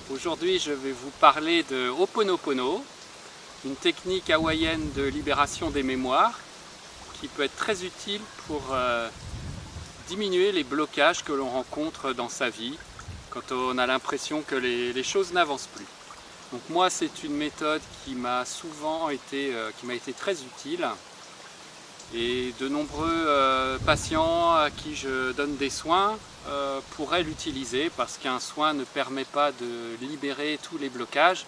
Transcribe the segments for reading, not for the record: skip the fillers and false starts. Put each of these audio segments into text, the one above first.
Aujourd'hui, je vais vous parler de Ho'oponopono, une technique hawaïenne de libération des mémoires qui peut être très utile pour diminuer les blocages que l'on rencontre dans sa vie quand on a l'impression que les choses n'avancent plus. Donc moi, c'est une méthode qui m'a souvent été, très utile, et de nombreux patients à qui je donne des soins pourraient l'utiliser, parce qu'un soin ne permet pas de libérer tous les blocages.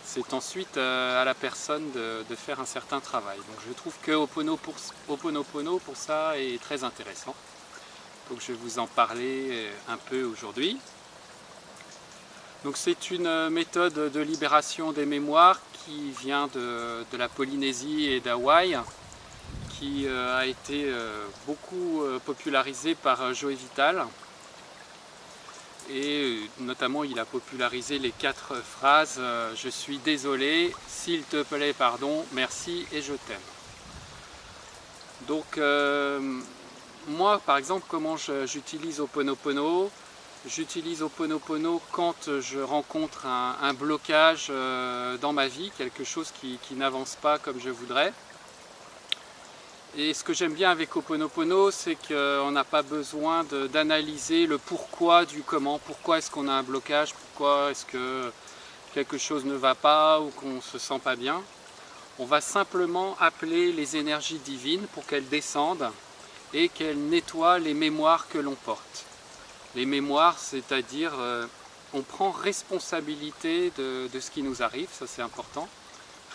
C'est ensuite à la personne de faire un certain travail. Donc je trouve que Ho'oponopono pour ça est très intéressant. Donc je vais vous en parler un peu aujourd'hui. Donc c'est une méthode de libération des mémoires qui vient de la Polynésie et d'Hawaï, qui a été beaucoup popularisée par Joe Vital. Et notamment il a popularisé les 4 phrases « Je suis désolé, s'il te plaît, pardon, merci et je t'aime ». Donc moi par exemple, comment j'utilise Ho'oponopono? J'utilise Ho'oponopono quand je rencontre un blocage dans ma vie, quelque chose qui n'avance pas comme je voudrais. Et ce que j'aime bien avec Ho'oponopono, c'est qu'on n'a pas besoin d'analyser le pourquoi du comment. Pourquoi est-ce qu'on a un blocage? Pourquoi est-ce que quelque chose ne va pas ou qu'on ne se sent pas bien? On va simplement appeler les énergies divines pour qu'elles descendent et qu'elles nettoient les mémoires que l'on porte. Les mémoires, c'est-à-dire on prend responsabilité de ce qui nous arrive, ça c'est important.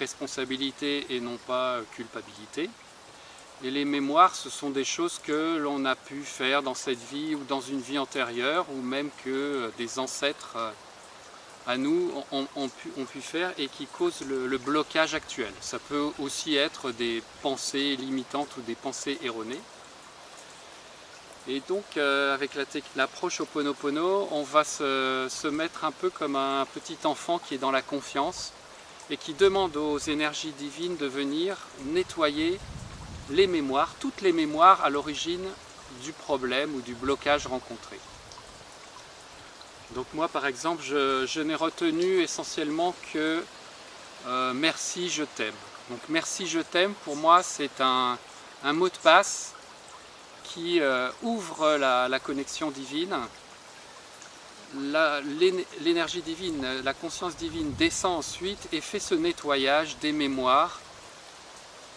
Responsabilité et non pas culpabilité. Et les mémoires, ce sont des choses que l'on a pu faire dans cette vie ou dans une vie antérieure, ou même que des ancêtres à nous ont pu faire et qui causent le blocage actuel. Ça peut aussi être des pensées limitantes ou des pensées erronées. Et donc avec l'approche Ho'oponopono, on va se mettre un peu comme un petit enfant qui est dans la confiance et qui demande aux énergies divines de venir nettoyer les mémoires, toutes les mémoires à l'origine du problème ou du blocage rencontré. Donc moi par exemple, je n'ai retenu essentiellement que merci je t'aime. Donc merci je t'aime, pour moi c'est un mot de passe qui ouvre la connexion divine. L'énergie divine, la conscience divine descend ensuite et fait ce nettoyage des mémoires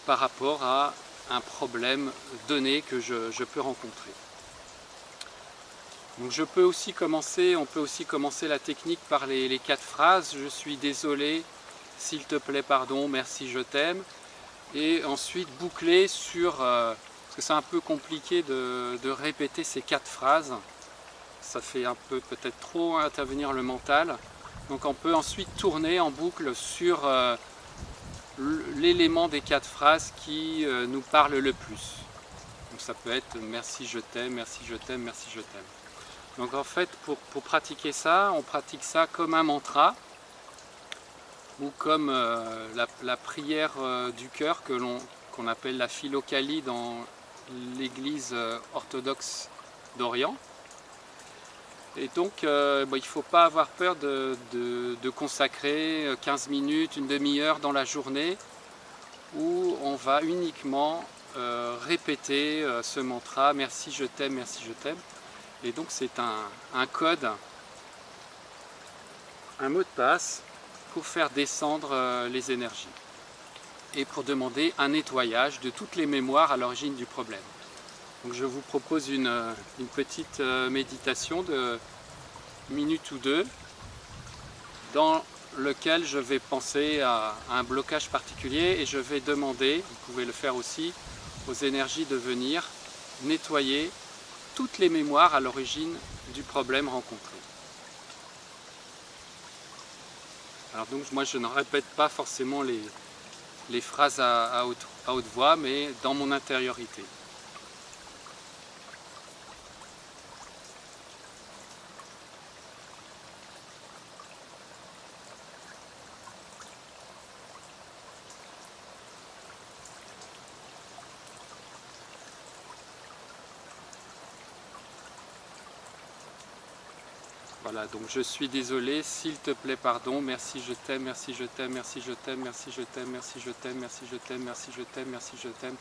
par rapport à un problème donné que je peux rencontrer. Donc on peut aussi commencer la technique par les 4 phrases. Je suis désolé, s'il te plaît, pardon, merci, je t'aime. Et ensuite boucler sur... parce que c'est un peu compliqué de répéter ces 4 phrases. Ça fait un peu peut-être trop intervenir le mental. Donc on peut ensuite tourner en boucle sur l'élément des 4 phrases qui nous parle le plus. Donc ça peut être merci je t'aime, merci je t'aime, merci je t'aime. Donc en fait pour pratiquer ça, on pratique ça comme un mantra ou comme la prière du cœur qu'on appelle la philokalie dans l'église orthodoxe d'Orient. Et donc il ne faut pas avoir peur de consacrer 15 minutes, une demi-heure dans la journée où on va uniquement répéter ce mantra « merci, je t'aime, merci, je t'aime ». Et donc c'est un code, un mot de passe pour faire descendre les énergies et pour demander un nettoyage de toutes les mémoires à l'origine du problème. Donc je vous propose une petite méditation de minute ou 2 dans lequel je vais penser à un blocage particulier et je vais demander, vous pouvez le faire aussi, aux énergies de venir nettoyer toutes les mémoires à l'origine du problème rencontré. Alors donc moi je ne répète pas forcément les phrases à haute voix, mais dans mon intériorité. Voilà, donc je suis désolé, s'il te plaît, pardon, merci, je t'aime, merci, je t'aime, merci, je t'aime, merci, je t'aime, merci, je t'aime, merci, je t'aime, merci, je t'aime, merci, je t'aime.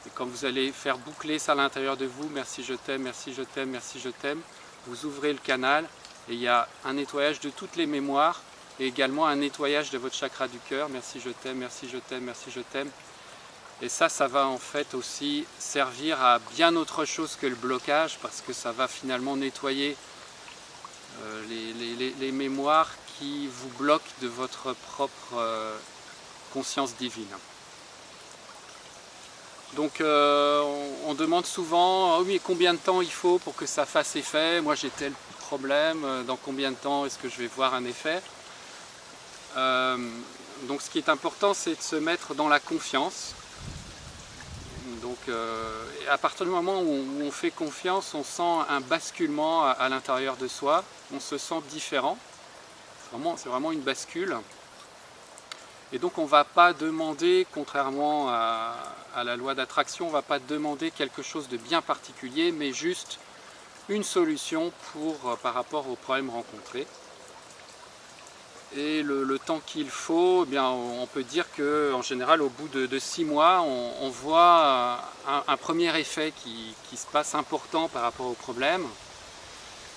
Et quand vous allez faire boucler ça à l'intérieur de vous, merci, je t'aime, merci, je t'aime, merci, je t'aime, vous ouvrez le canal et il y a un nettoyage de toutes les mémoires et également un nettoyage de votre chakra du cœur. Merci, je t'aime, merci, je t'aime, merci, je t'aime. Et ça va en fait aussi servir à bien autre chose que le blocage, parce que ça va finalement nettoyer les mémoires qui vous bloquent de votre propre conscience divine. Donc on demande souvent, oh oui, combien de temps il faut pour que ça fasse effet? Moi j'ai tel problème, dans combien de temps est-ce que je vais voir un effet? Donc ce qui est important, c'est de se mettre dans la confiance. Donc à partir du moment où on fait confiance, on sent un basculement à l'intérieur de soi, on se sent différent, c'est vraiment une bascule. Et donc on ne va pas demander, contrairement à la loi d'attraction, on ne va pas demander quelque chose de bien particulier, mais juste une solution par rapport aux problèmes rencontrés. Et le temps qu'il faut, eh bien, on peut dire qu'en général, au bout de 6 mois, on voit un premier effet qui se passe important par rapport au problème.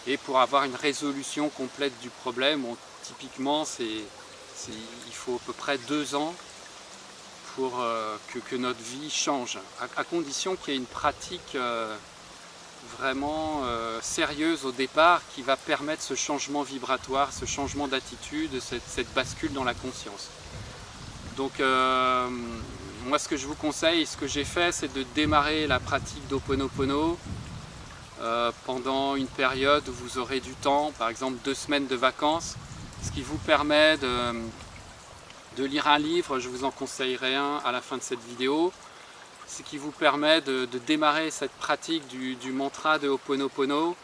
Et pour avoir une résolution complète du problème, typiquement, il faut à peu près 2 ans pour que notre vie change, à condition qu'il y ait une pratique vraiment sérieuse au départ qui va permettre ce changement vibratoire, ce changement d'attitude, cette bascule dans la conscience. Donc moi ce que je vous conseille, ce que j'ai fait, c'est de démarrer la pratique d'Ho'oponopono pendant une période où vous aurez du temps, par exemple 2 semaines de vacances, ce qui vous permet de lire un livre. Je vous en conseillerai un à la fin de cette vidéo, ce qui vous permet de démarrer cette pratique du mantra de Ho'oponopono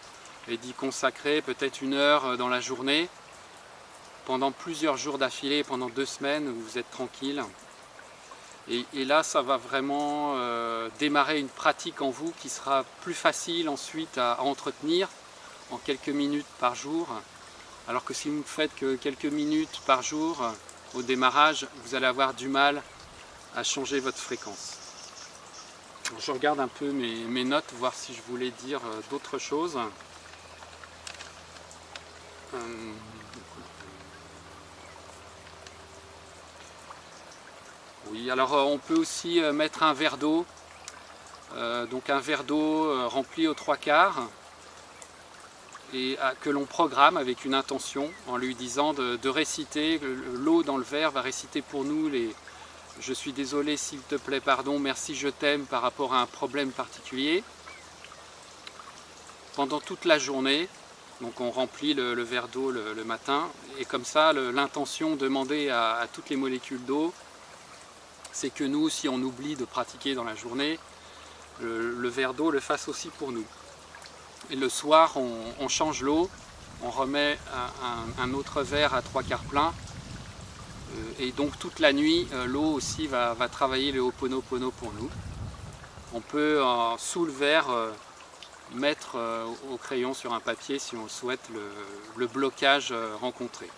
et d'y consacrer peut-être 1 heure dans la journée, pendant plusieurs jours d'affilée, pendant 2 semaines où vous êtes tranquille. Et là, ça va vraiment démarrer une pratique en vous qui sera plus facile ensuite à entretenir en quelques minutes par jour. Alors que si vous ne faites que quelques minutes par jour au démarrage, vous allez avoir du mal à changer votre fréquence. Je regarde un peu mes notes, voir si je voulais dire d'autres choses. Oui, alors on peut aussi mettre un verre d'eau, donc un verre d'eau rempli aux 3/4 et que l'on programme avec une intention en lui disant de réciter, l'eau dans le verre va réciter pour nous les « je suis désolé, s'il te plaît, pardon, merci, je t'aime » par rapport à un problème particulier. Pendant toute la journée, donc on remplit le verre d'eau le matin et comme ça l'intention demandée à toutes les molécules d'eau, c'est que nous, si on oublie de pratiquer dans la journée, le verre d'eau le fasse aussi pour nous. Et le soir, on change l'eau, on remet un autre verre à 3/4 plein. Et donc toute la nuit, l'eau aussi va travailler le Ho'oponopono pour nous. On peut, sous le verre, mettre au crayon sur un papier, si on souhaite, le blocage rencontré.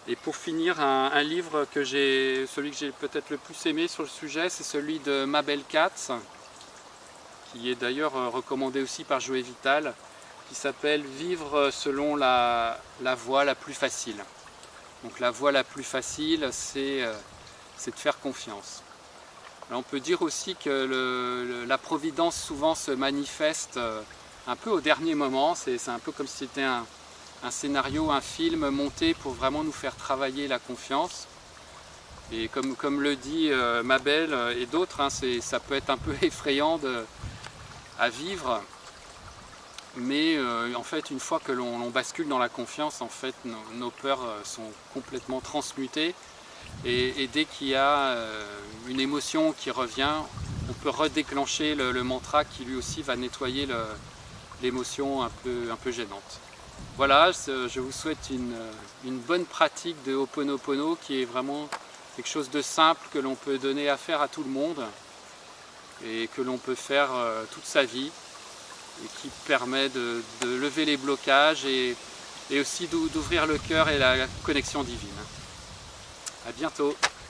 Et pour finir, un livre celui que j'ai peut-être le plus aimé sur le sujet, c'est celui de Mabel Katz, qui est d'ailleurs recommandé aussi par Joey Vital, qui s'appelle « Vivre selon la voie la plus facile ». Donc la voie la plus facile, c'est de faire confiance. Alors, on peut dire aussi que la providence souvent se manifeste un peu au dernier moment, c'est un peu comme si c'était un scénario, un film monté pour vraiment nous faire travailler la confiance. Et comme le dit Mabel et d'autres, hein, ça peut être un peu effrayant à vivre, mais en fait une fois que l'on bascule dans la confiance, en fait nos peurs sont complètement transmutées et dès qu'il y a une émotion qui revient, on peut redéclencher le mantra qui lui aussi va nettoyer l'émotion un peu gênante. Voilà, je vous souhaite une bonne pratique de Ho'oponopono qui est vraiment quelque chose de simple que l'on peut donner à faire à tout le monde et que l'on peut faire toute sa vie. qui permet de lever les blocages et aussi d'ouvrir le cœur et la connexion divine. À bientôt.